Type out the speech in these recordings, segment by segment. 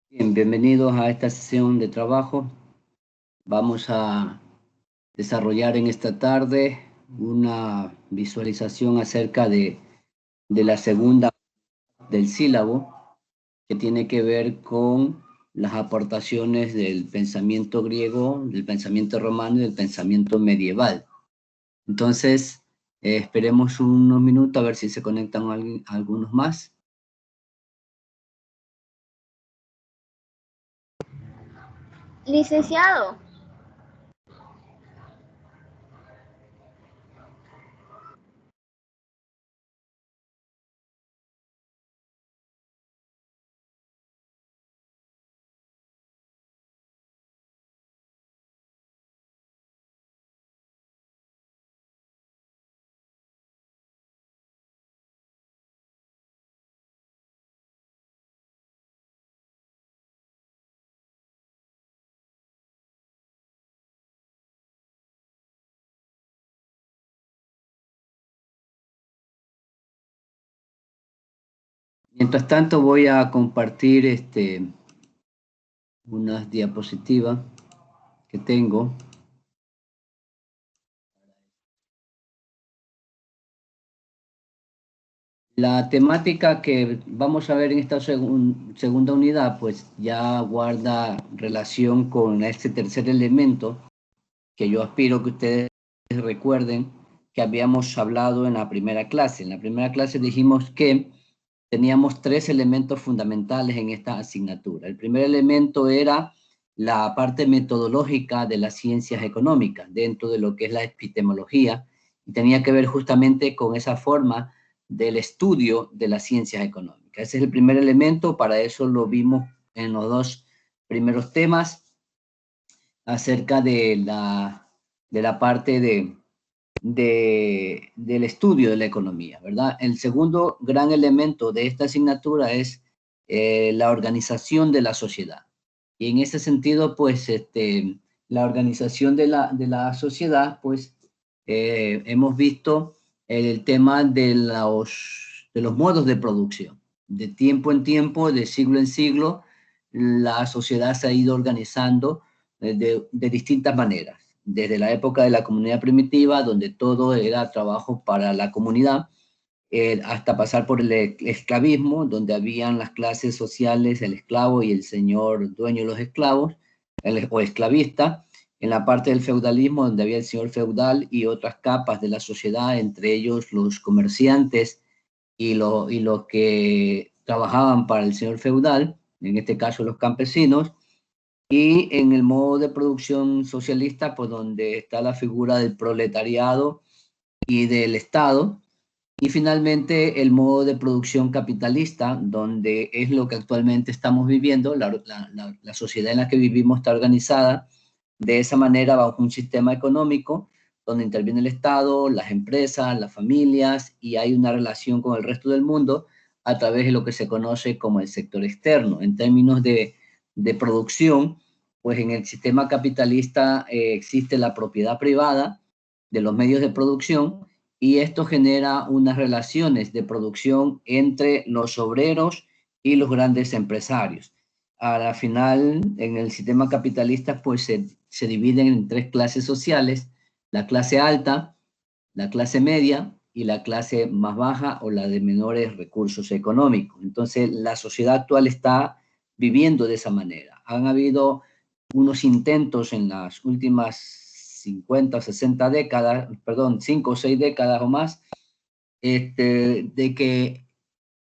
Bien, bienvenidos a esta sesión de trabajo. Vamos a desarrollar en esta tarde una visualización acerca de la segunda del sílabo, que tiene que ver con las aportaciones del pensamiento griego, del pensamiento romano y del pensamiento medieval. Entonces, esperemos unos minutos a ver si se conectan algunos más. Licenciado, Mientras tanto, voy a compartir unas diapositivas que tengo. La temática que vamos a ver en esta segunda unidad, pues ya guarda relación con este tercer elemento que yo aspiro que ustedes recuerden que habíamos hablado en la primera clase. En la primera clase dijimos que teníamos tres elementos fundamentales en esta asignatura. El primer elemento era la parte metodológica de las ciencias económicas dentro de lo que es la epistemología, y tenía que ver justamente con esa forma del estudio de las ciencias económicas. Ese es el primer elemento, para eso lo vimos en los dos primeros temas acerca de la parte del estudio de la economía, ¿verdad? El segundo gran elemento de esta asignatura es la organización de la sociedad. Y en ese sentido, pues, la organización de la sociedad, pues, hemos visto el tema de los modos de producción. De tiempo en tiempo, de siglo en siglo, la sociedad se ha ido organizando de distintas maneras. Desde la época de la comunidad primitiva, donde todo era trabajo para la comunidad, hasta pasar por el esclavismo, donde habían las clases sociales, el esclavo y el señor dueño de los esclavos, o esclavista, en la parte del feudalismo, donde había el señor feudal y otras capas de la sociedad, entre ellos los comerciantes y los que trabajaban para el señor feudal, en este caso los campesinos, y en el modo de producción socialista, pues donde está la figura del proletariado y del Estado, y finalmente el modo de producción capitalista, donde es lo que actualmente estamos viviendo. La sociedad en la que vivimos está organizada de esa manera bajo un sistema económico donde interviene el Estado, las empresas, las familias, y hay una relación con el resto del mundo a través de lo que se conoce como el sector externo. En términos de producción, pues en el sistema capitalista existe la propiedad privada de los medios de producción, y esto genera unas relaciones de producción entre los obreros y los grandes empresarios. A la final, en el sistema capitalista, pues se dividen en tres clases sociales: la clase alta, la clase media y la clase más baja, o la de menores recursos económicos. Entonces, la sociedad actual está viviendo de esa manera. Han habido unos intentos en las últimas 50 o 60 décadas, perdón, 5 o 6 décadas o más, de que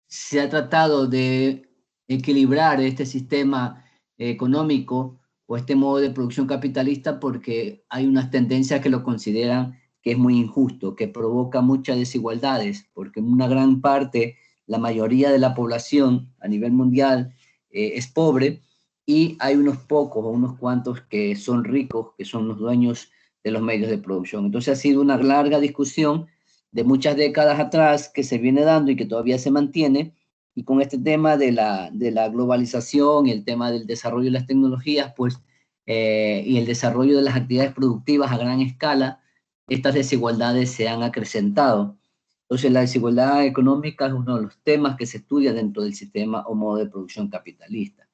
se ha tratado de equilibrar este sistema económico o este modo de producción capitalista, porque hay unas tendencias que lo consideran que es muy injusto, que provoca muchas desigualdades, porque una gran parte, la mayoría de la población a nivel mundial es pobre, y hay unos pocos o unos cuantos que son ricos, que son los dueños de los medios de producción. Entonces ha sido una larga discusión de muchas décadas atrás que se viene dando y que todavía se mantiene, y con este tema de la globalización y el tema del desarrollo de las tecnologías, pues, y el desarrollo de las actividades productivas a gran escala, estas desigualdades se han acrecentado. Entonces, la desigualdad económica es uno de los temas que se estudia dentro del sistema o modo de producción capitalista.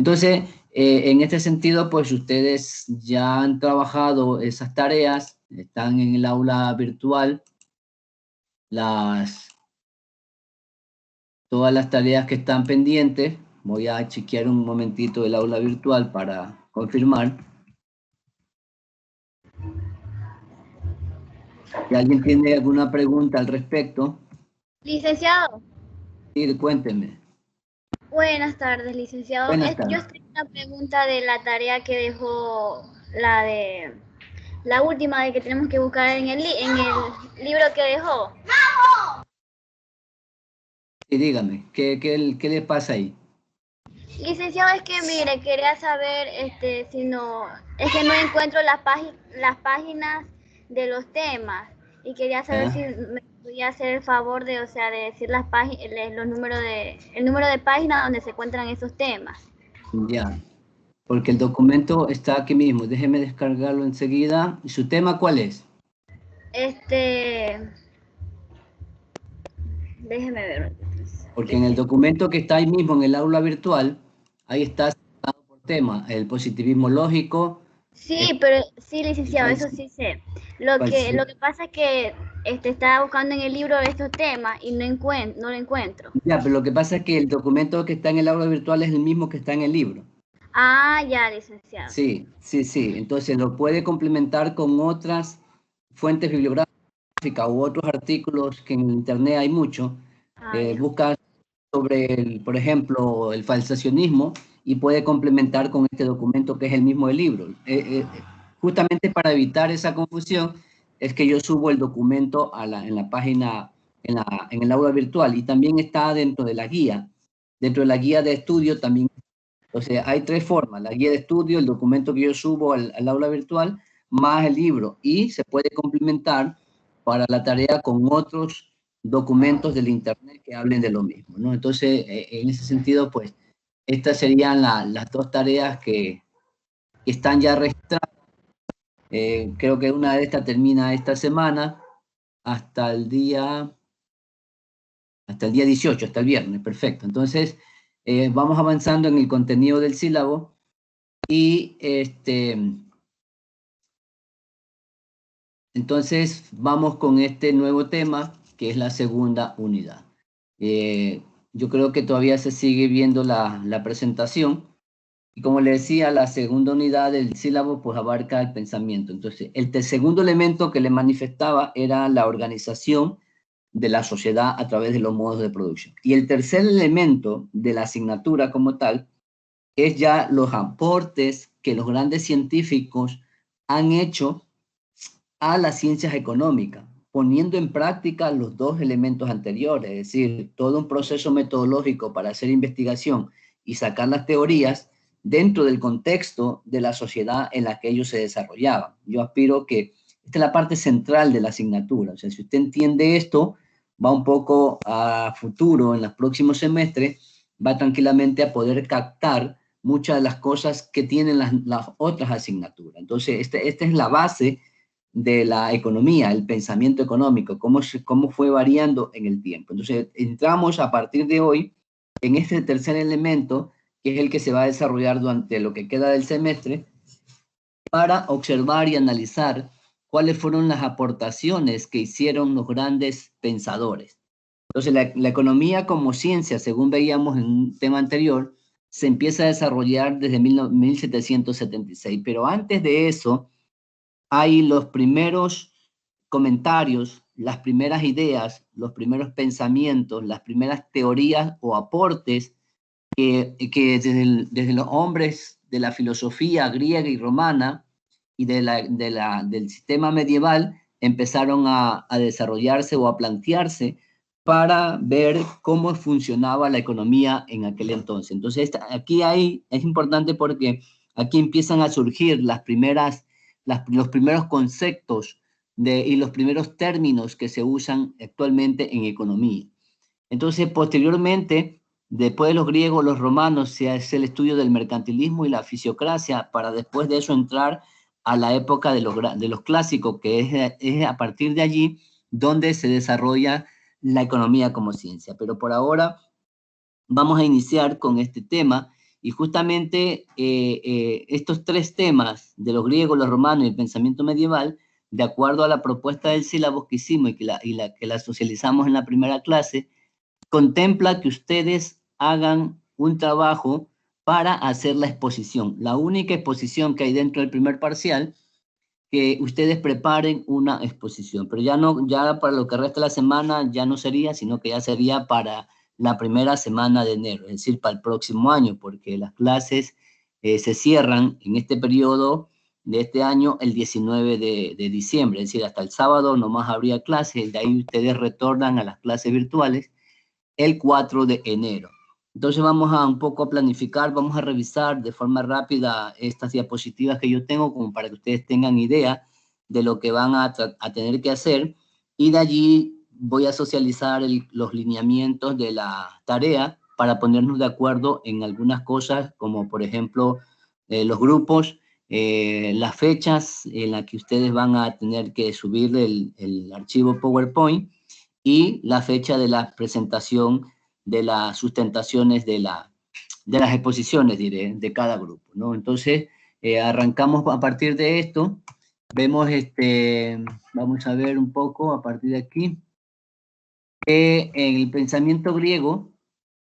Entonces, en este sentido, pues ustedes ya han trabajado esas tareas, están en el aula virtual, todas las tareas que están pendientes. Voy a chequear un momentito el aula virtual para confirmar. Si alguien tiene alguna pregunta al respecto, Licenciado. sí, cuéntenme. Buenas tardes, licenciado. Buenas Yo tardes. estoy en una pregunta de la tarea que dejó la última de que tenemos que buscar en el libro que dejó. Sí, dígame, ¿qué le pasa ahí? Licenciado, es que mire, quería saber si no, es que no encuentro las páginas de los temas y quería saber si ¿Ah? me podía hacer el favor de, o sea, de decir las páginas, el número de páginas donde se encuentran esos temas. Ya, porque el documento está aquí mismo. Déjeme descargarlo enseguida. ¿Y su tema cuál es? Déjeme ver. Porque en el documento que está ahí mismo en el aula virtual, ahí está separado por tema, el positivismo lógico, el, Sí, pero sí, el licenciado, eso sí sé. Lo que pasa es que estaba buscando en el libro estos temas y no lo encuentro. ya, pero lo que pasa es que el documento que está en el aula virtual es el mismo que está en el libro. Ah, ya, licenciado. Sí, sí, sí. Entonces lo puede complementar con otras fuentes bibliográficas u otros artículos que en internet hay mucho. Ah, ya. Busca sobre, por ejemplo, el falsacionismo y puede complementar con este documento que es el mismo del libro. Justamente para evitar esa confusión es que yo subo el documento en la página, en el aula virtual y también está dentro de la guía. Dentro de la guía de estudio también. Entonces, hay tres formas: la guía de estudio, el documento que yo subo al aula virtual, más el libro, y se puede complementar para la tarea con otros documentos del internet que hablen de lo mismo, ¿no? Entonces, en ese sentido, pues, estas serían las dos tareas que están ya registradas. Creo que una de estas termina esta semana hasta el día, hasta el día 18, hasta el viernes, perfecto. Entonces, vamos avanzando en el contenido del sílabo y entonces vamos con este nuevo tema que es la segunda unidad. Yo creo que todavía se sigue viendo la presentación y como le decía, la segunda unidad del sílabo pues abarca el pensamiento. Entonces, el segundo elemento que le manifestaba era la organización de la sociedad a través de los modos de producción. Y el tercer elemento de la asignatura como tal es ya los aportes que los grandes científicos han hecho a las ciencias económicas, poniendo en práctica los dos elementos anteriores, es decir, todo un proceso metodológico para hacer investigación y sacar las teorías dentro del contexto de la sociedad en la que ellos se desarrollaban. Yo aspiro que esta es la parte central de la asignatura. O sea, si usted entiende esto, va un poco a futuro, en los próximos semestres, va tranquilamente a poder captar muchas de las cosas que tienen las otras asignaturas. Entonces, esta es la base de la economía, el pensamiento económico, cómo fue variando en el tiempo. Entonces, entramos a partir de hoy en este tercer elemento, que es el que se va a desarrollar durante lo que queda del semestre, para observar y analizar cuáles fueron las aportaciones que hicieron los grandes pensadores. Entonces, la economía como ciencia, según veíamos en un tema anterior, se empieza a desarrollar desde 1776, pero antes de eso, hay los primeros comentarios, las primeras ideas, los primeros pensamientos, las primeras teorías o aportes que desde los hombres de la filosofía griega y romana y del sistema medieval empezaron a desarrollarse o a plantearse para ver cómo funcionaba la economía en aquel entonces. Entonces, es importante porque aquí empiezan a surgir los primeros conceptos y los primeros términos que se usan actualmente en economía. Entonces, posteriormente, después de los griegos, los romanos, se hace el estudio del mercantilismo y la fisiocracia, para después de eso entrar a la época de los clásicos, que es a partir de allí donde se desarrolla la economía como ciencia. Pero por ahora vamos a iniciar con este tema Y justamente estos tres temas de los griegos, los romanos y el pensamiento medieval, de acuerdo a la propuesta del sílabus que hicimos y que la socializamos en la primera clase, contempla que ustedes hagan un trabajo para hacer la exposición. La única exposición que hay dentro del primer parcial, que ustedes preparen una exposición, pero ya para lo que resta de la semana ya no sería, sino que ya sería para la primera semana de enero, es decir, para el próximo año, porque las clases se cierran en este periodo de este año el 19 de diciembre, es decir, hasta el sábado nomás habría clases, de ahí ustedes retornan a las clases virtuales el 4 de enero. Entonces vamos a un poco a planificar, vamos a revisar de forma rápida estas diapositivas que yo tengo como para que ustedes tengan idea de lo que van a tener que hacer, y de allí voy a socializar los lineamientos de la tarea para ponernos de acuerdo en algunas cosas, como por ejemplo los grupos, las fechas en las que ustedes van a tener que subir el archivo PowerPoint, y la fecha de la presentación de las sustentaciones de las exposiciones, diré, de cada grupo, ¿no? Entonces, arrancamos a partir de esto, vemos, vamos a ver un poco a partir de aquí, en el pensamiento griego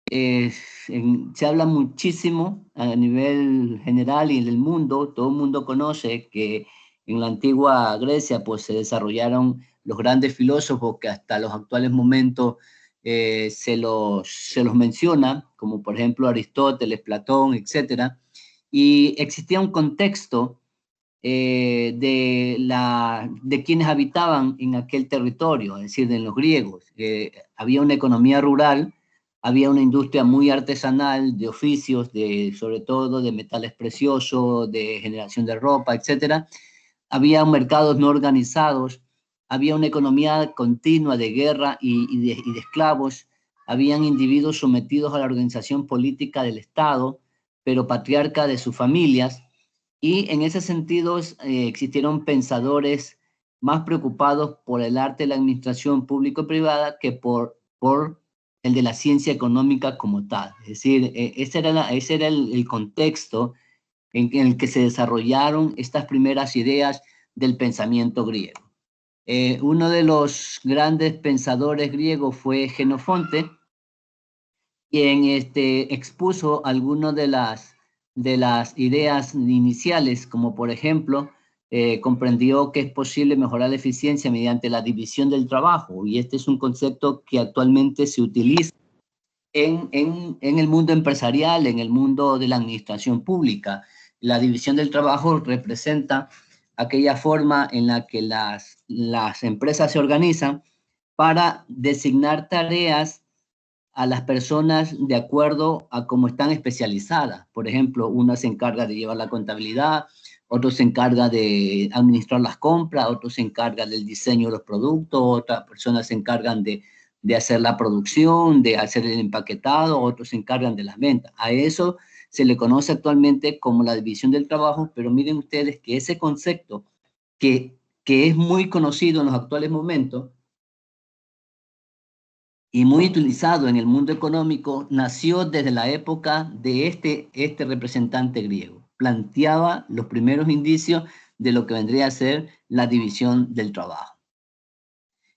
se habla muchísimo a nivel general y en el mundo, todo el mundo conoce que en la antigua Grecia pues se desarrollaron los grandes filósofos que hasta los actuales momentos se los menciona, como por ejemplo Aristóteles, Platón, etcétera, y existía un contexto de quienes habitaban en aquel territorio, es decir, de los griegos. Había una economía rural, había una industria muy artesanal de oficios, sobre todo de metales preciosos, de generación de ropa, etcétera. Había mercados no organizados, había una economía continua de guerra y de esclavos, habían individuos sometidos a la organización política del Estado, pero patriarca de sus familias, y en ese sentido existieron pensadores más preocupados por el arte de la administración público-privada que por el de la ciencia económica como tal. Es decir, ese era el contexto en el que se desarrollaron estas primeras ideas del pensamiento griego. Uno de los grandes pensadores griegos fue Jenofonte, quien expuso algunas de las ideas iniciales, como por ejemplo, comprendió que es posible mejorar la eficiencia mediante la división del trabajo, y este es un concepto que actualmente se utiliza en el mundo empresarial, en el mundo de la administración pública. La división del trabajo representa aquella forma en la que las empresas se organizan para designar tareas a las personas de acuerdo a cómo están especializadas. Por ejemplo, una se encarga de llevar la contabilidad, otro se encarga de administrar las compras, otro se encarga del diseño de los productos, otras personas se encargan de hacer la producción, de hacer el empaquetado, otros se encargan de las ventas. A eso se le conoce actualmente como la división del trabajo, pero miren ustedes que ese concepto que es muy conocido en los actuales momentos, y muy utilizado en el mundo económico, nació desde la época de este representante griego. Planteaba los primeros indicios de lo que vendría a ser la división del trabajo.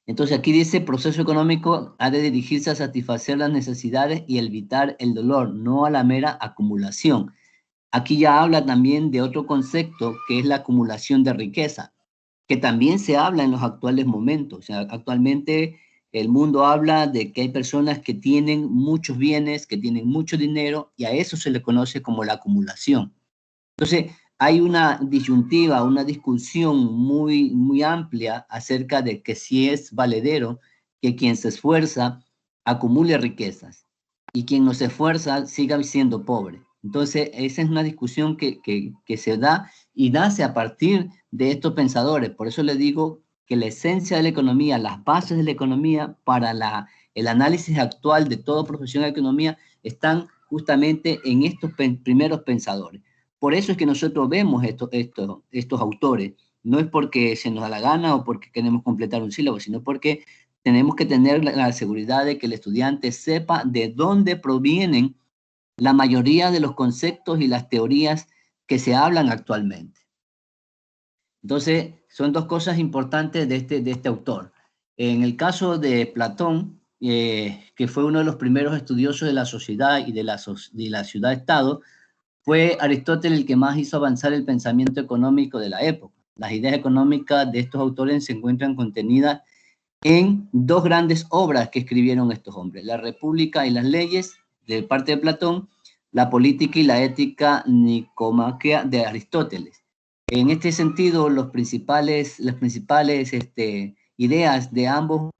Entonces aquí dice, proceso económico ha de dirigirse a satisfacer las necesidades y evitar el dolor, no a la mera acumulación. Aquí ya habla también de otro concepto que es la acumulación de riqueza, que también se habla en los actuales momentos. O sea, actualmente el mundo habla de que hay personas que tienen muchos bienes, que tienen mucho dinero, y a eso se le conoce como la acumulación. Entonces, hay una disyuntiva, una discusión muy, muy amplia acerca de que si es valedero que quien se esfuerza acumule riquezas y quien no se esfuerza siga siendo pobre. Entonces, esa es una discusión que se da y nace a partir de estos pensadores. Por eso le digo que la esencia de la economía, las bases de la economía para el análisis actual de toda profesión de economía están justamente en estos primeros pensadores. Por eso es que nosotros vemos estos autores. No es porque se nos da la gana o porque queremos completar un sílabo, sino porque tenemos que tener la seguridad de que el estudiante sepa de dónde provienen la mayoría de los conceptos y las teorías que se hablan actualmente. Entonces, son dos cosas importantes de este autor. En el caso de Platón, que fue uno de los primeros estudiosos de la sociedad y de la ciudad-estado, fue Aristóteles el que más hizo avanzar el pensamiento económico de la época. Las ideas económicas de estos autores se encuentran contenidas en dos grandes obras que escribieron estos hombres, La República y las Leyes, de parte de Platón, La Política y la Ética Nicomaquea de Aristóteles. En este sentido, las principales ideas de ambos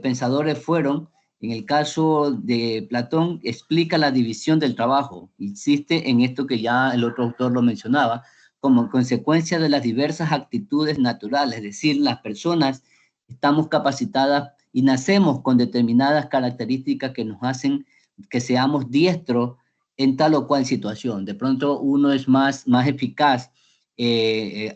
pensadores fueron, en el caso de Platón, explica la división del trabajo, insiste en esto que ya el otro autor lo mencionaba, como consecuencia de las diversas actitudes naturales, es decir, las personas estamos capacitadas y nacemos con determinadas características que nos hacen que seamos diestros en tal o cual situación. De pronto uno es más eficaz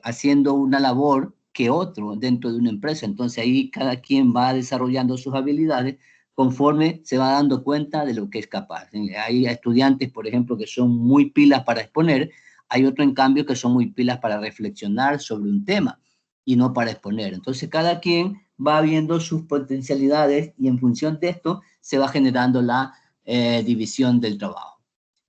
haciendo una labor que otro dentro de una empresa. Entonces ahí cada quien va desarrollando sus habilidades conforme se va dando cuenta de lo que es capaz. Hay estudiantes, por ejemplo, que son muy pilas para exponer, hay otros, en cambio, que son muy pilas para reflexionar sobre un tema y no para exponer. Entonces cada quien va viendo sus potencialidades y en función de esto se va generando la división del trabajo.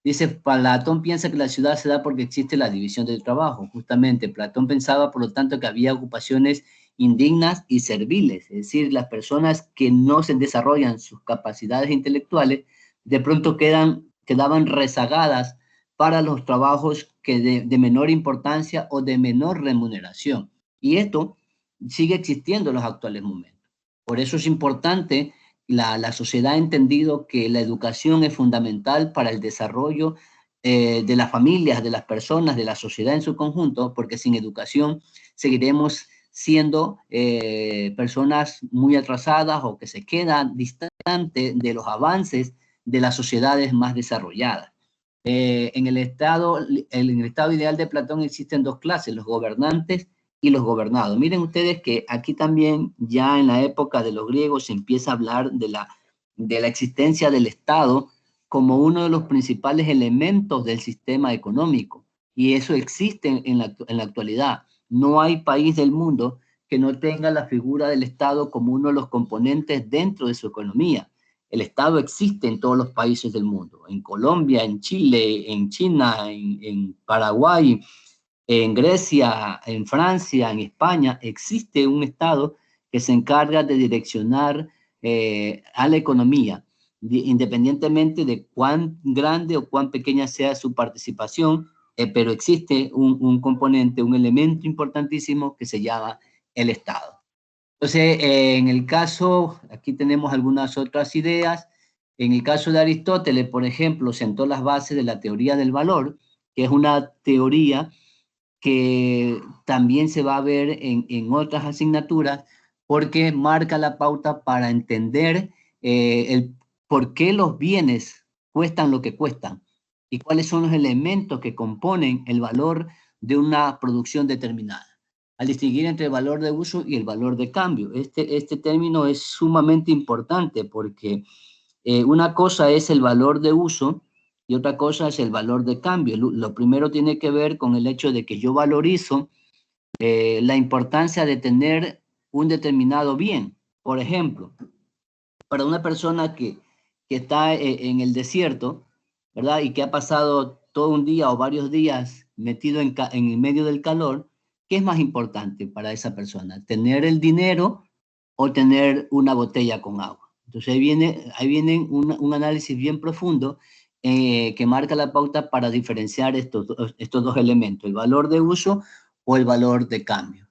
Dice, Platón piensa que la ciudad se da porque existe la división del trabajo. Justamente, Platón pensaba, por lo tanto, que había ocupaciones indignas y serviles, es decir, las personas que no se desarrollan sus capacidades intelectuales, de pronto quedaban rezagadas para los trabajos que de menor importancia o de menor remuneración. Y esto sigue existiendo en los actuales momentos. Por eso es importante. La sociedad ha entendido que la educación es fundamental para el desarrollo de las familias, de las personas, de la sociedad en su conjunto, porque sin educación seguiremos siendo personas muy atrasadas o que se quedan distantes de los avances de las sociedades más desarrolladas. En el estado ideal de Platón existen dos clases, los gobernantes y los gobernados. Miren ustedes que aquí también, ya en la época de los griegos, se empieza a hablar de la existencia del Estado como uno de los principales elementos del sistema económico. Y eso existe en la actualidad. No hay país del mundo que no tenga la figura del Estado como uno de los componentes dentro de su economía. El Estado existe en todos los países del mundo, en Colombia, en Chile, en China, en Paraguay, en Grecia, en Francia, en España, existe un Estado que se encarga de direccionar a la economía, independientemente de cuán grande o cuán pequeña sea su participación, pero existe un componente, un elemento importantísimo que se llama el Estado. Entonces, en el caso, aquí tenemos algunas otras ideas. En el caso de Aristóteles, por ejemplo, sentó las bases de la teoría del valor, que es una teoría que también se va a ver en otras asignaturas, porque marca la pauta para entender el por qué los bienes cuestan lo que cuestan y cuáles son los elementos que componen el valor de una producción determinada, al distinguir entre el valor de uso y el valor de cambio. Este término es sumamente importante porque una cosa es el valor de uso y otra cosa es el valor de cambio. Lo primero tiene que ver con el hecho de que yo valorizo la importancia de tener un determinado bien. Por ejemplo, para una persona que está en el desierto, ¿verdad? Y que ha pasado todo un día o varios días metido en el medio del calor, ¿qué es más importante para esa persona? ¿Tener el dinero o tener una botella con agua? Entonces ahí viene un análisis bien profundo que marca la pauta para diferenciar estos dos elementos, el valor de uso o el valor de cambio.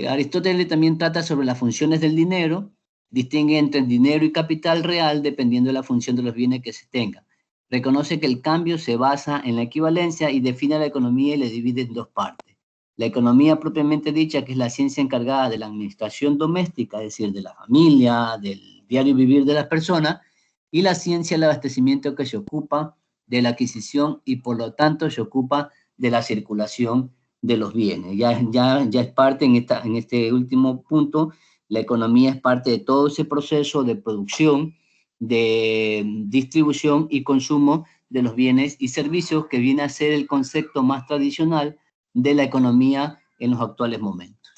Aristóteles también trata sobre las funciones del dinero, distingue entre dinero y capital real dependiendo de la función de los bienes que se tengan. Reconoce que el cambio se basa en la equivalencia y define la economía y la divide en dos partes. La economía propiamente dicha, que es la ciencia encargada de la administración doméstica, es decir, de la familia, del diario vivir de las personas, y la ciencia del abastecimiento, que se ocupa de la adquisición y por lo tanto se ocupa de la circulación de los bienes. Ya es parte en este último punto, la economía es parte de todo ese proceso de producción, de distribución y consumo de los bienes y servicios, que viene a ser el concepto más tradicional de la economía en los actuales momentos.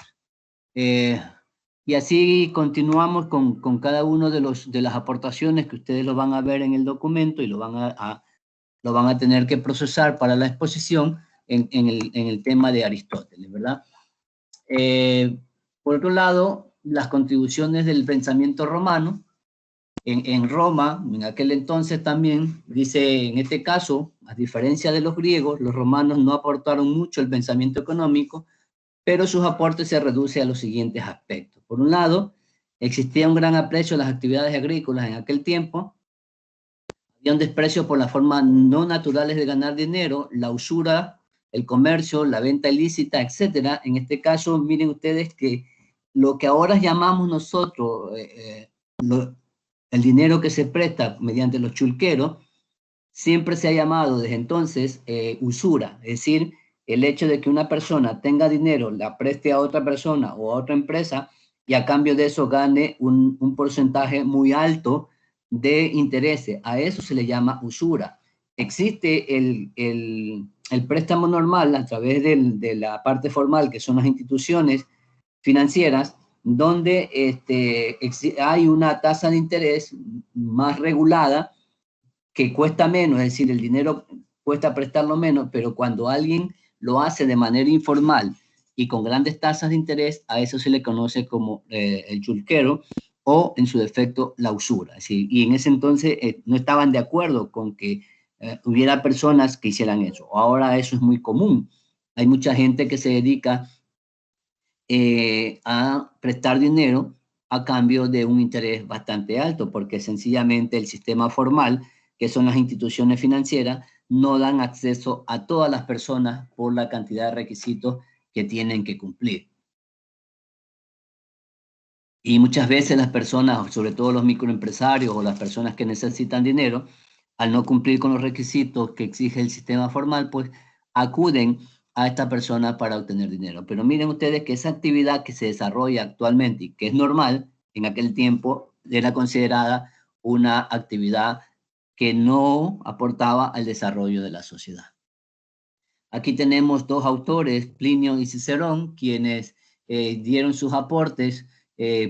Y así continuamos con cada uno de las aportaciones que ustedes lo van a ver en el documento y lo van a tener que procesar para la exposición en el tema de Aristóteles, ¿verdad? Por otro lado, las contribuciones del pensamiento romano. En Roma, en aquel entonces también, dice, en este caso, a diferencia de los griegos, los romanos no aportaron mucho el pensamiento económico, pero sus aportes se reducen a los siguientes aspectos. Por un lado, existía un gran aprecio a las actividades agrícolas en aquel tiempo, había un desprecio por las formas no naturales de ganar dinero, la usura, el comercio, la venta ilícita, etc. En este caso, miren ustedes que lo que ahora llamamos nosotros el dinero que se presta mediante los chulqueros, siempre se ha llamado desde entonces usura, es decir, el hecho de que una persona tenga dinero, la preste a otra persona o a otra empresa y a cambio de eso gane un porcentaje muy alto de intereses. A eso se le llama usura. Existe el préstamo normal a través de la parte formal, que son las instituciones financieras, donde hay una tasa de interés más regulada que cuesta menos, es decir, el dinero cuesta prestarlo menos, pero cuando alguien lo hace de manera informal y con grandes tasas de interés, a eso se le conoce como el chulquero o, en su defecto, la usura. Es decir, y en ese entonces no estaban de acuerdo con que hubiera personas que hicieran eso. Ahora eso es muy común. Hay mucha gente que se dedica a prestar dinero a cambio de un interés bastante alto, porque sencillamente el sistema formal, que son las instituciones financieras, no dan acceso a todas las personas por la cantidad de requisitos que tienen que cumplir. Y muchas veces las personas, sobre todo los microempresarios o las personas que necesitan dinero, al no cumplir con los requisitos que exige el sistema formal, pues acuden a esta persona para obtener dinero. Pero miren ustedes que esa actividad que se desarrolla actualmente y que es normal, en aquel tiempo era considerada una actividad que no aportaba al desarrollo de la sociedad. Aquí tenemos dos autores, Plinio y Cicerón, quienes dieron sus aportes.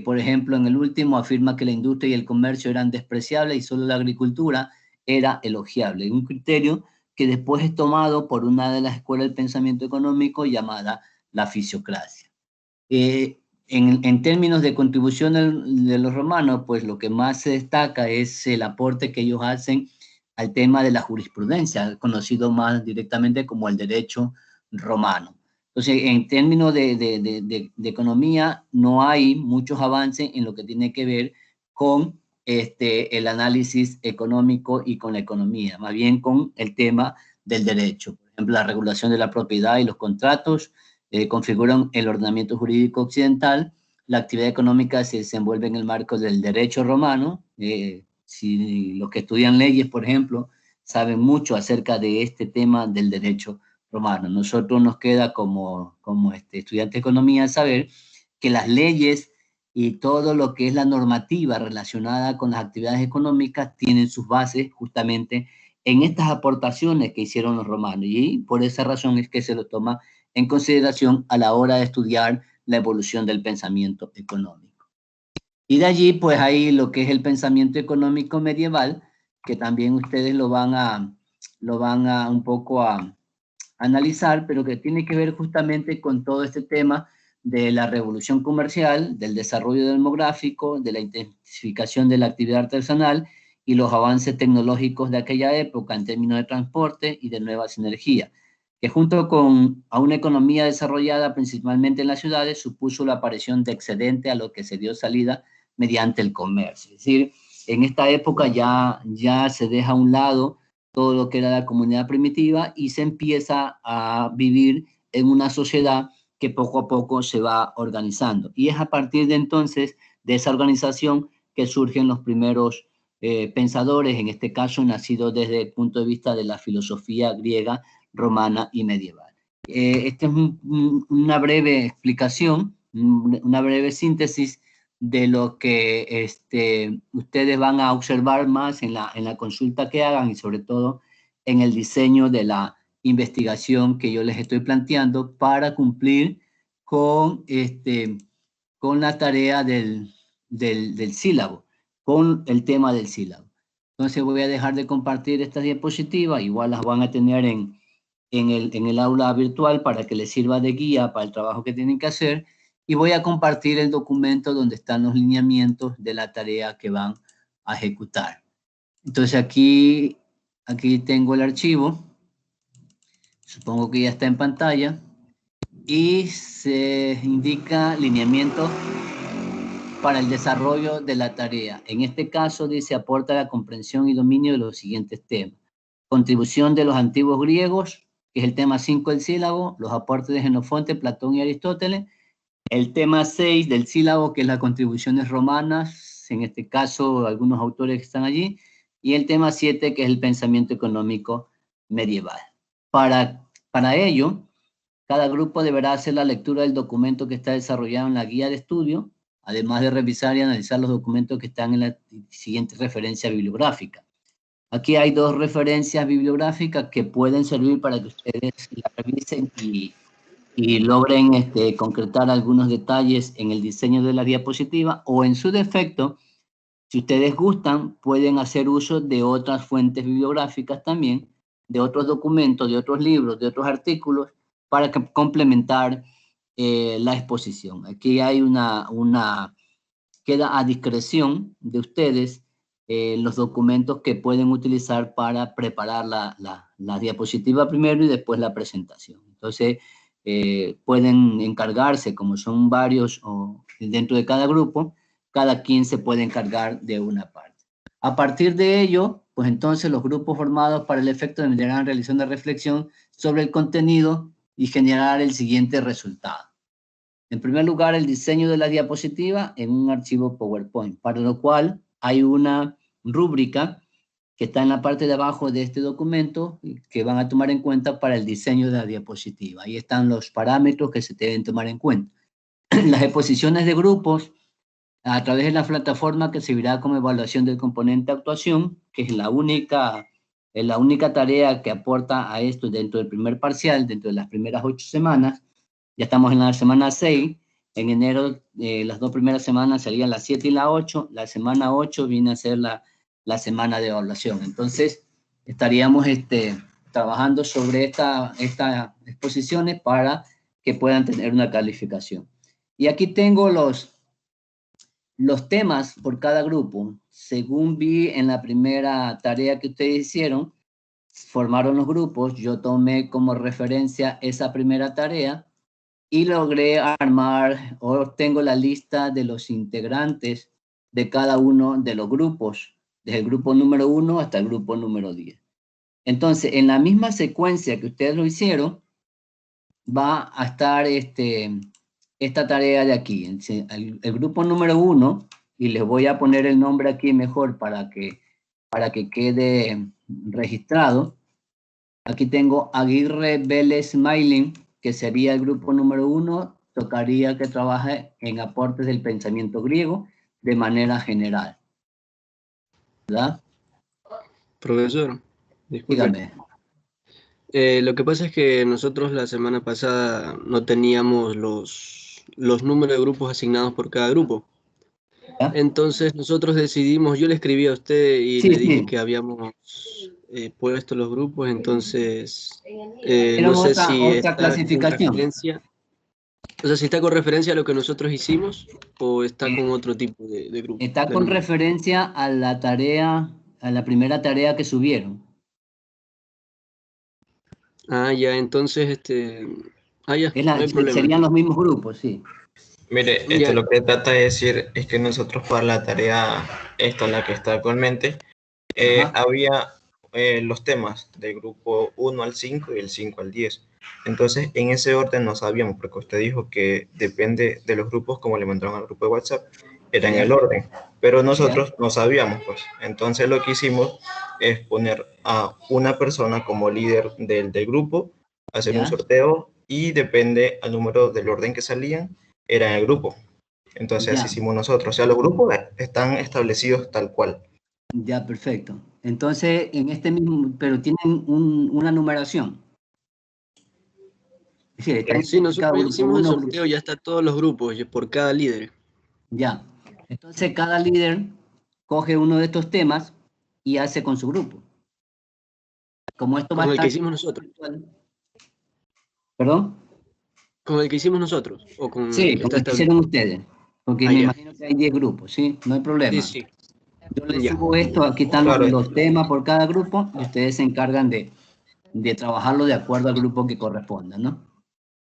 Por ejemplo, en el último afirma que la industria y el comercio eran despreciables y solo la agricultura era elogiable. Un criterio que después es tomado por una de las escuelas del pensamiento económico llamada la fisiocracia. En términos de contribución de los romanos, pues lo que más se destaca es el aporte que ellos hacen al tema de la jurisprudencia, conocido más directamente como el derecho romano. Entonces, en términos de economía, no hay muchos avances en lo que tiene que ver con el análisis económico y con la economía, más bien con el tema del derecho. Por ejemplo, la regulación de la propiedad y los contratos configuran el ordenamiento jurídico occidental. La actividad económica se desenvuelve en el marco del derecho romano. Si los que estudian leyes, por ejemplo, saben mucho acerca de este tema del derecho romano. Nosotros nos queda como estudiante de economía saber que las leyes y todo lo que es la normativa relacionada con las actividades económicas tienen sus bases justamente en estas aportaciones que hicieron los romanos, y por esa razón es que se lo toma en consideración a la hora de estudiar la evolución del pensamiento económico. Y de allí, pues hay lo que es el pensamiento económico medieval, que también ustedes lo van a un poco a analizar, pero que tiene que ver justamente con todo este tema de la revolución comercial, del desarrollo demográfico, de la intensificación de la actividad artesanal y los avances tecnológicos de aquella época en términos de transporte y de nuevas energías, que junto con a una economía desarrollada principalmente en las ciudades, supuso la aparición de excedente a lo que se dio salida mediante el comercio. Es decir, en esta época ya se deja a un lado todo lo que era la comunidad primitiva y se empieza a vivir en una sociedad que poco a poco se va organizando. Y es a partir de entonces, de esa organización, que surgen los primeros pensadores, en este caso nacidos desde el punto de vista de la filosofía griega, romana y medieval. Esta es una breve explicación, una breve síntesis de lo que ustedes van a observar más en la consulta que hagan y sobre todo en el diseño de la investigación que yo les estoy planteando para cumplir con, con la tarea del sílabo, con el tema del sílabo. Entonces voy a dejar de compartir estas diapositivas, igual las van a tener en el aula virtual para que les sirva de guía para el trabajo que tienen que hacer, y voy a compartir el documento donde están los lineamientos de la tarea que van a ejecutar. Entonces aquí tengo el archivo, supongo que ya está en pantalla, y se indica lineamiento para el desarrollo de la tarea. En este caso dice aporta la comprensión y dominio de los siguientes temas: contribución de los antiguos griegos, que es el tema 5 del sílabo, los aportes de Jenofonte, Platón y Aristóteles, el tema 6 del sílabo, que es las contribuciones romanas, en este caso algunos autores que están allí, y el tema 7, que es el pensamiento económico medieval. Para ello, cada grupo deberá hacer la lectura del documento que está desarrollado en la guía de estudio, además de revisar y analizar los documentos que están en la siguiente referencia bibliográfica. Aquí hay dos referencias bibliográficas que pueden servir para que ustedes la revisen y logren concretar algunos detalles en el diseño de la diapositiva, o en su defecto, si ustedes gustan, pueden hacer uso de otras fuentes bibliográficas también, de otros documentos, de otros libros, de otros artículos, para complementar la exposición. Aquí hay queda a discreción de ustedes los documentos que pueden utilizar para preparar la diapositiva primero y después la presentación. Entonces, pueden encargarse, como son varios dentro de cada grupo, cada quien se puede encargar de una parte. A partir de ello, pues entonces los grupos formados para el efecto deberán realizar una reflexión sobre el contenido y generar el siguiente resultado. En primer lugar, el diseño de la diapositiva en un archivo PowerPoint, para lo cual hay una rúbrica que está en la parte de abajo de este documento que van a tomar en cuenta para el diseño de la diapositiva. Ahí están los parámetros que se deben tomar en cuenta. Las exposiciones de grupos a través de la plataforma que servirá como evaluación del componente actuación, que es la única tarea que aporta a esto dentro del primer parcial, dentro de las primeras 8 semanas. Ya estamos en la semana 6. En enero, las 2 primeras semanas serían las 7 y la 8. La semana 8 viene a ser la semana de evaluación. Entonces, estaríamos trabajando sobre estas exposiciones para que puedan tener una calificación. Y aquí tengo los temas por cada grupo. Según vi en la primera tarea que ustedes hicieron, formaron los grupos, yo tomé como referencia esa primera tarea y logré armar, o tengo la lista de los integrantes de cada uno de los grupos, desde el grupo número 1 hasta el grupo número 10. Entonces, en la misma secuencia que ustedes lo hicieron, va a estar esta tarea de aquí, el grupo número 1, y les voy a poner el nombre aquí mejor para que quede registrado. Aquí tengo Aguirre Vélez Smiling, que sería el grupo número 1, tocaría que trabaje en aportes del pensamiento griego de manera general. ¿Verdad? Profesor, disculpe. Dígame. Lo que pasa es que nosotros la semana pasada no teníamos los números de grupos asignados por cada grupo. ¿Ya? Entonces nosotros decidimos, yo le escribí a usted y Sí, le dije sí. que habíamos puesto los grupos, entonces Era no sé otra si está clasificación. con referencia, o sea, si está con referencia a lo que nosotros hicimos o está con otro tipo de grupo. Está con referencia a la tarea, a la primera tarea que subieron. Ah, ya, entonces, ya, no hay problema. Serían los mismos grupos, sí. Mire, Ya. lo que trata de decir es que nosotros para la tarea, esta la que está actualmente, había los temas del grupo 1 al 5 y el 5 al 10. Entonces, en ese orden no sabíamos, porque usted dijo que depende de los grupos, como le mandaron al grupo de WhatsApp, era en el orden, pero nosotros no sabíamos, pues. Entonces, lo que hicimos es poner a una persona como líder del grupo, hacer un sorteo y depende al número del orden que salían, era en el grupo. Entonces, así hicimos nosotros. O sea, los grupos están establecidos tal cual. Ya, perfecto. Entonces, en este mismo, pero tienen una numeración. Es decir, está Sí, identificado nosotros grupo hicimos el 1. sorteo, ya está todos los grupos por cada líder. Ya. Entonces, cada líder coge uno de estos temas y hace con su grupo. Como esto va a Con el que estar hicimos nosotros. virtual. ¿Perdón? Con el que hicimos nosotros, o con el Sí, que como está lo que hicieron establecido. ustedes. Porque Ah, me ya. imagino que hay 10 grupos, ¿sí? No hay Sí, problema. sí. Yo les Ya. subo esto, aquí están Claro, los temas por cada grupo y ustedes se encargan de trabajarlo de acuerdo al grupo que corresponda, ¿no?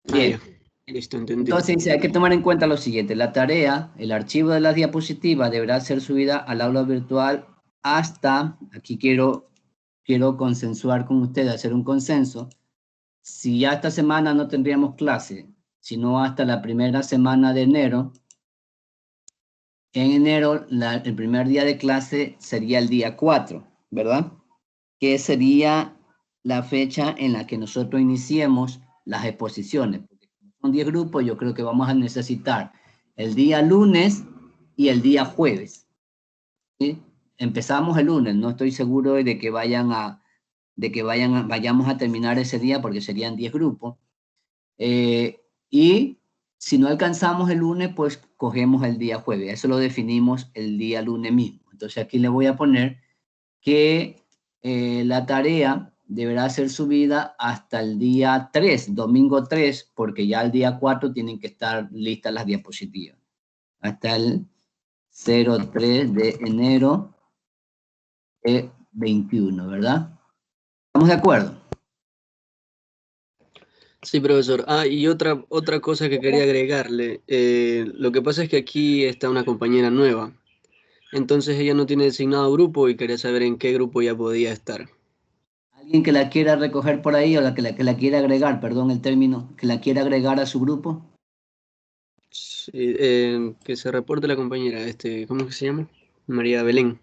Ah, ya. Bien. Listo, entendido. Entonces dice, hay que tomar en cuenta lo siguiente, la tarea, el archivo de las diapositivas deberá ser subida al aula virtual hasta, aquí quiero consensuar con ustedes, hacer un consenso, si ya esta semana no tendríamos clase, sino hasta la primera semana de enero, en enero el primer día de clase sería el día 4, ¿verdad? Que sería la fecha en la que nosotros iniciemos las exposiciones. Son 10 grupos, yo creo que vamos a necesitar el día lunes y el día jueves, ¿sí? Empezamos el lunes, no estoy seguro de que vayamos a terminar ese día porque serían 10 grupos. Y si no alcanzamos el lunes, pues cogemos el día jueves. Eso lo definimos el día lunes mismo. Entonces aquí le voy a poner que la tarea deberá ser subida hasta el día 3, domingo 3, porque ya el día 4 tienen que estar listas las diapositivas. Hasta el 03 de enero de 21, ¿verdad? ¿Estamos de acuerdo? Sí, profesor. Ah, y otra cosa que quería agregarle. Lo que pasa es que aquí está una compañera nueva. Entonces ella no tiene designado grupo y quería saber en qué grupo ya podía estar. ¿Alguien que la quiera recoger por ahí o que la quiera agregar, perdón el término, que la quiera agregar a su grupo? Sí, que se reporte la compañera, ¿cómo es que se llama? María Belén.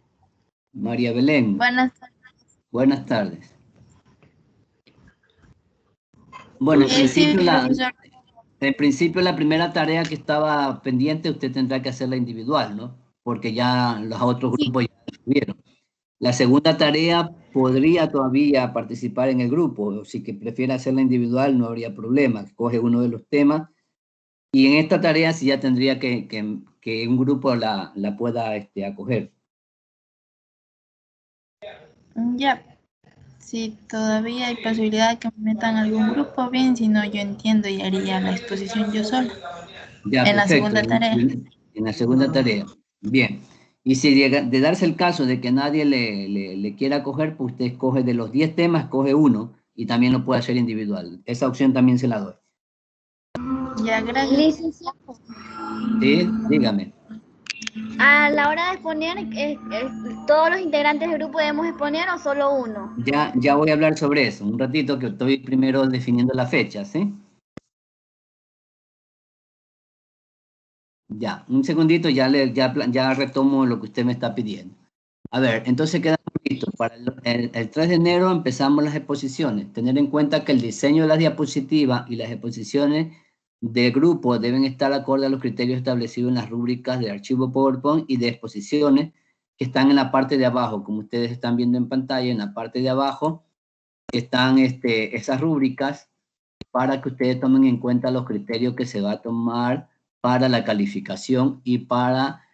María Belén, Buenas tardes. buenas tardes. Bueno, Sí, profesor. en principio la primera tarea que estaba pendiente usted tendrá que hacerla individual, ¿no? Porque ya los otros Sí. grupos ya la tuvieron. La segunda tarea podría todavía participar en el grupo, o si que prefiere hacerla individual no habría problema, coge uno de los temas y en esta tarea sí ya tendría que un grupo la pueda acoger. Ya, si todavía hay posibilidad de que me metan algún grupo, bien, si no, yo entiendo y haría la exposición yo sola Ya, en la perfecto. segunda tarea. En la segunda tarea. Bien. Y si llega de darse el caso de que nadie le quiera coger, pues usted escoge de los 10 temas, coge uno y también lo puede hacer individual. Esa opción también se la doy. Ya, gracias. Licenciado, ¿Sí? Dígame. a la hora de exponer, ¿todos los integrantes del grupo debemos exponer o solo uno? Ya voy a hablar sobre eso. Un ratito que estoy primero definiendo la fecha, ¿sí? Ya, un segundito, ya retomo lo que usted me está pidiendo. A ver, entonces quedamos listos. Para el 3 de enero empezamos las exposiciones. Tener en cuenta que el diseño de las diapositivas y las exposiciones de grupo deben estar acorde a los criterios establecidos en las rúbricas de archivo PowerPoint y de exposiciones que están en la parte de abajo. Como ustedes están viendo en pantalla, en la parte de abajo están esas rúbricas para que ustedes tomen en cuenta los criterios que se va a tomar para la calificación y para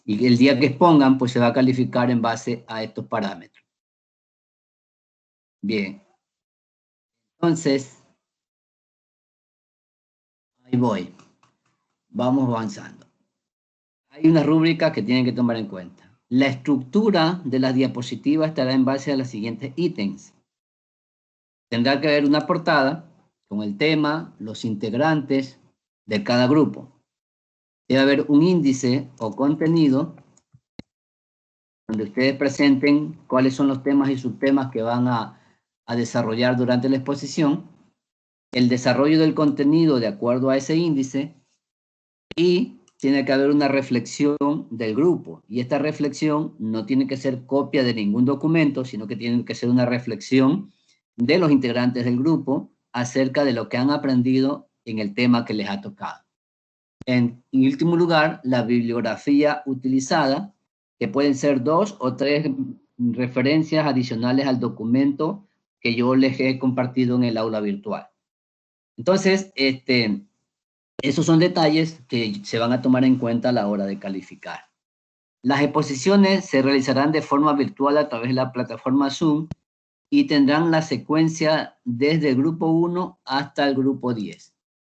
y el día que expongan, pues se va a calificar en base a estos parámetros. Bien. Entonces, ahí voy. Vamos avanzando. Hay una rúbrica que tienen que tomar en cuenta. La estructura de las diapositivas estará en base a los siguientes ítems. Tendrá que haber una portada con el tema, los integrantes de cada grupo. Debe haber un índice o contenido donde ustedes presenten cuáles son los temas y subtemas que van a desarrollar durante la exposición, el desarrollo del contenido de acuerdo a ese índice y tiene que haber una reflexión del grupo. Y esta reflexión no tiene que ser copia de ningún documento, sino que tiene que ser una reflexión de los integrantes del grupo acerca de lo que han aprendido en el tema que les ha tocado. En último lugar, la bibliografía utilizada, que pueden ser 2 o 3 referencias adicionales al documento que yo les he compartido en el aula virtual. Entonces, esos son detalles que se van a tomar en cuenta a la hora de calificar. Las exposiciones se realizarán de forma virtual a través de la plataforma Zoom y tendrán la secuencia desde el grupo 1 hasta el grupo 10.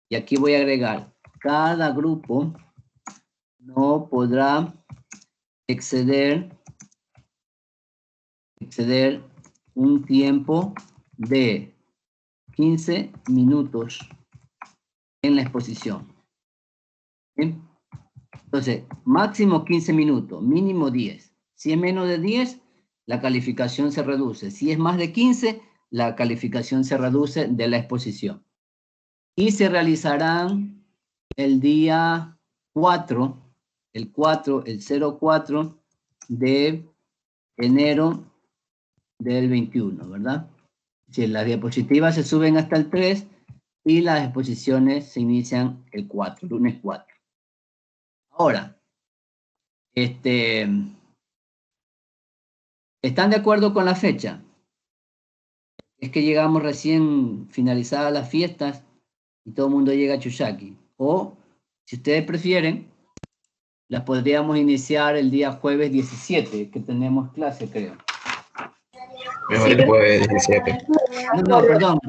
Y aquí voy a agregar, cada grupo no podrá exceder un tiempo de 15 minutos en la exposición. ¿Bien? Entonces, máximo 15 minutos, mínimo 10. Si es menos de 10, la calificación se reduce. Si es más de 15, la calificación se reduce de la exposición. Y se realizarán el día 4, el 04 de enero del 21, ¿verdad? Si las diapositivas se suben hasta el 3 y las exposiciones se inician el 4, lunes 4. Ahora, ¿están de acuerdo con la fecha? Es que llegamos recién finalizadas las fiestas y todo el mundo llega a Chushaki. O, si ustedes prefieren, las podríamos iniciar el día jueves 17, que tenemos clase, creo. Mejor el jueves 17. No, perdón.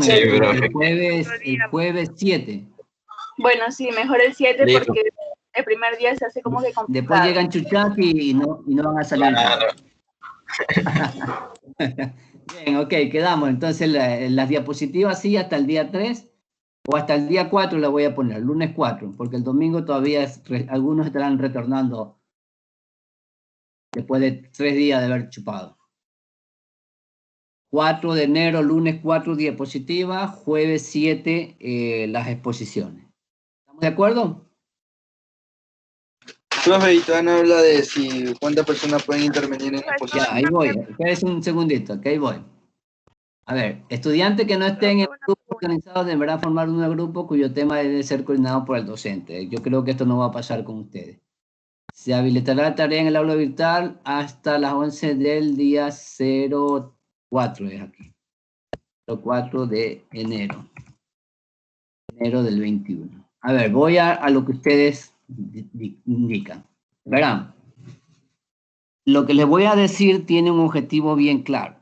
Sí, el jueves 7. Bueno, sí, mejor el 7 Listo. porque el primer día se hace como que complicado. Después llegan Chushaki y no van a salir. Claro. Bien, ok, quedamos. Entonces las diapositivas sí hasta el día 3 o hasta el día 4 la voy a poner, lunes 4, porque el domingo todavía algunos estarán retornando después de 3 días de haber chupado. 4 de enero, lunes 4 diapositivas, jueves 7 las exposiciones. ¿Estamos de acuerdo? Profe, y todavía no habla de si cuántas personas pueden intervenir en la exposición. Ya, ahí voy. Espérense un segundito, que ahí voy. A ver, estudiantes que no estén en grupos organizados deberán formar un grupo cuyo tema debe ser coordinado por el docente. Yo creo que esto no va a pasar con ustedes. Se habilitará la tarea en el aula virtual hasta las 11 del día 04, es aquí. 04 de enero. Enero del 21. A ver, voy a lo que ustedes indican. Verán, lo que les voy a decir tiene un objetivo bien claro.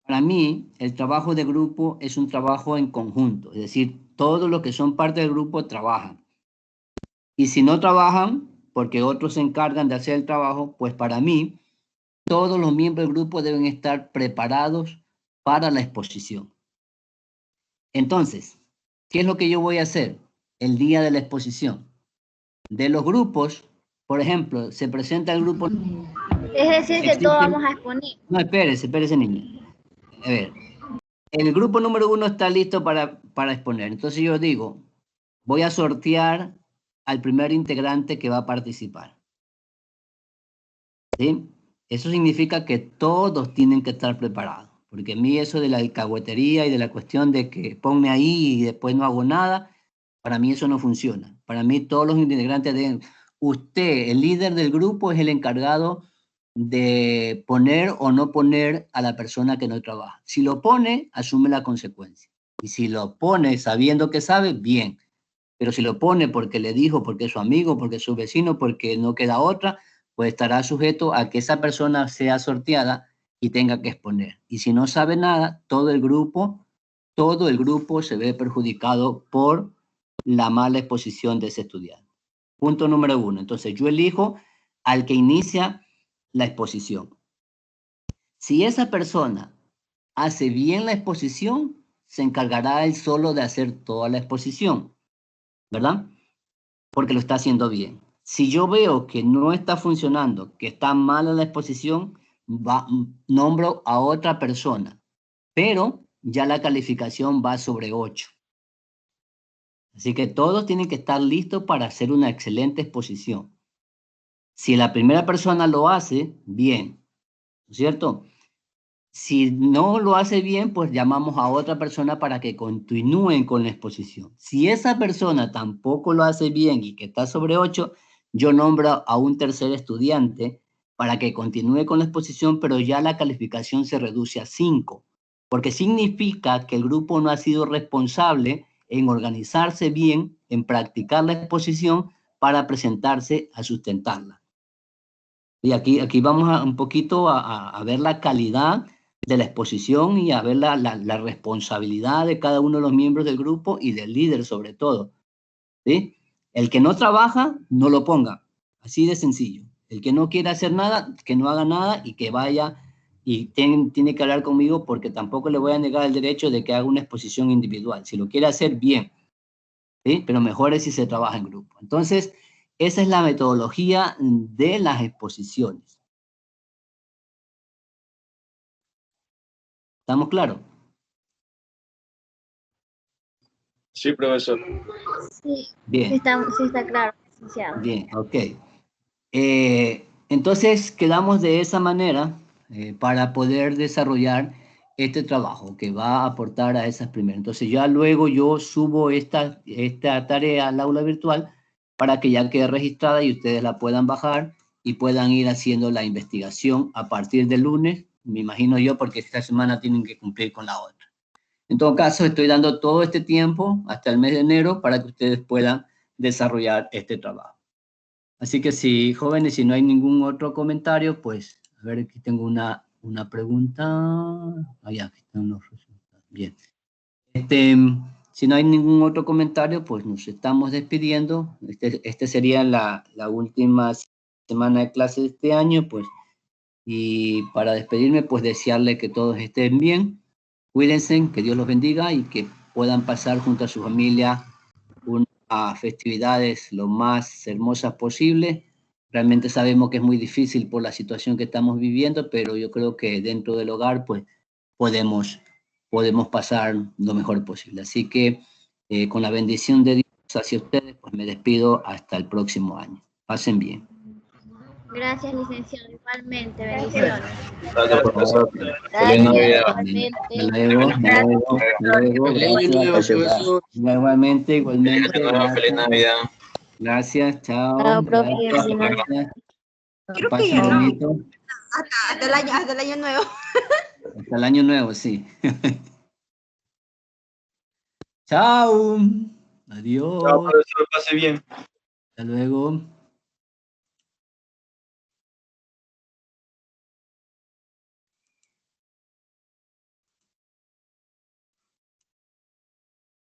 Para mí, el trabajo de grupo es un trabajo en conjunto, es decir, todos los que son parte del grupo trabajan. Y si no trabajan, porque otros se encargan de hacer el trabajo, pues para mí, todos los miembros del grupo deben estar preparados para la exposición. Entonces, ¿qué es lo que yo voy a hacer el día de la exposición? De los grupos, por ejemplo, se presenta el grupo... Es decir, que todos vamos a exponer. No, espérese, niña. A ver, el grupo número 1 está listo para exponer. Entonces yo digo, voy a sortear al primer integrante que va a participar. ¿Sí? Eso significa que todos tienen que estar preparados. Porque a mí eso de la alcahuetería y de la cuestión de que ponme ahí y después no hago nada, para mí eso no funciona. Para mí todos los integrantes deben... Usted, el líder del grupo, es el encargado de poner o no poner a la persona que no trabaja. Si lo pone, asume la consecuencia. Y si lo pone sabiendo que sabe, bien. Pero si lo pone porque le dijo, porque es su amigo, porque es su vecino, porque no queda otra, pues estará sujeto a que esa persona sea sorteada y tenga que exponer. Y si no sabe nada, todo el grupo se ve perjudicado por la mala exposición de ese estudiante. Punto número 1. Entonces yo elijo al que inicia la exposición. Si esa persona hace bien la exposición, se encargará él solo de hacer toda la exposición, ¿verdad? Porque lo está haciendo bien. Si yo veo que no está funcionando, que está mala la exposición, nombro a otra persona, pero ya la calificación va sobre 8. Así que todos tienen que estar listos para hacer una excelente exposición. Si la primera persona lo hace, bien, ¿no es cierto? Si no lo hace bien, pues llamamos a otra persona para que continúen con la exposición. Si esa persona tampoco lo hace bien y que está sobre 8, yo nombro a un tercer estudiante para que continúe con la exposición, pero ya la calificación se reduce a 5, porque significa que el grupo no ha sido responsable en organizarse bien, en practicar la exposición para presentarse a sustentarla. Y aquí vamos un poquito a ver la calidad de la exposición y a ver la responsabilidad de cada uno de los miembros del grupo y del líder sobre todo, ¿sí? El que no trabaja, no lo ponga, así de sencillo. El que no quiere hacer nada, que no haga nada y que vaya y tiene que hablar conmigo porque tampoco le voy a negar el derecho de que haga una exposición individual. Si lo quiere hacer, bien, ¿sí? Pero mejor es si se trabaja en grupo. Entonces, esa es la metodología de las exposiciones. ¿Estamos claros? Sí, profesor. Sí, Bien. sí está claro, licenciado. Bien, ok. Entonces, quedamos de esa manera para poder desarrollar este trabajo que va a aportar a esas primeras. Entonces, ya luego yo subo esta tarea al aula virtual para que ya quede registrada y ustedes la puedan bajar y puedan ir haciendo la investigación a partir del lunes, me imagino yo, porque esta semana tienen que cumplir con la otra. En todo caso, estoy dando todo este tiempo hasta el mes de enero para que ustedes puedan desarrollar este trabajo. Así que si, jóvenes, si no hay ningún otro comentario, pues, a ver, aquí tengo una pregunta. Ya, aquí están los resultados. Bien. Si no hay ningún otro comentario, pues nos estamos despidiendo. Este sería la última semana de clase de este año, pues, y para despedirme, pues desearle que todos estén bien, cuídense, que Dios los bendiga y que puedan pasar junto a su familia unas festividades lo más hermosas posible. Realmente sabemos que es muy difícil por la situación que estamos viviendo, pero yo creo que dentro del hogar, pues, podemos pasar lo mejor posible. Así que, con la bendición de Dios hacia ustedes, pues me despido hasta el próximo año. Pasen bien. Gracias, licenciado. Igualmente, bendiciones. Gracias, profesor. Gracias, Igualmente. Igualmente. Feliz Navidad. Gracias, chao. Chao, profe. Gracias. Creo Pasen que ya. bonito. Hasta el año nuevo. Hasta el año nuevo, sí. Chao. Adiós. Chao, profesor. Pase bien. Hasta luego.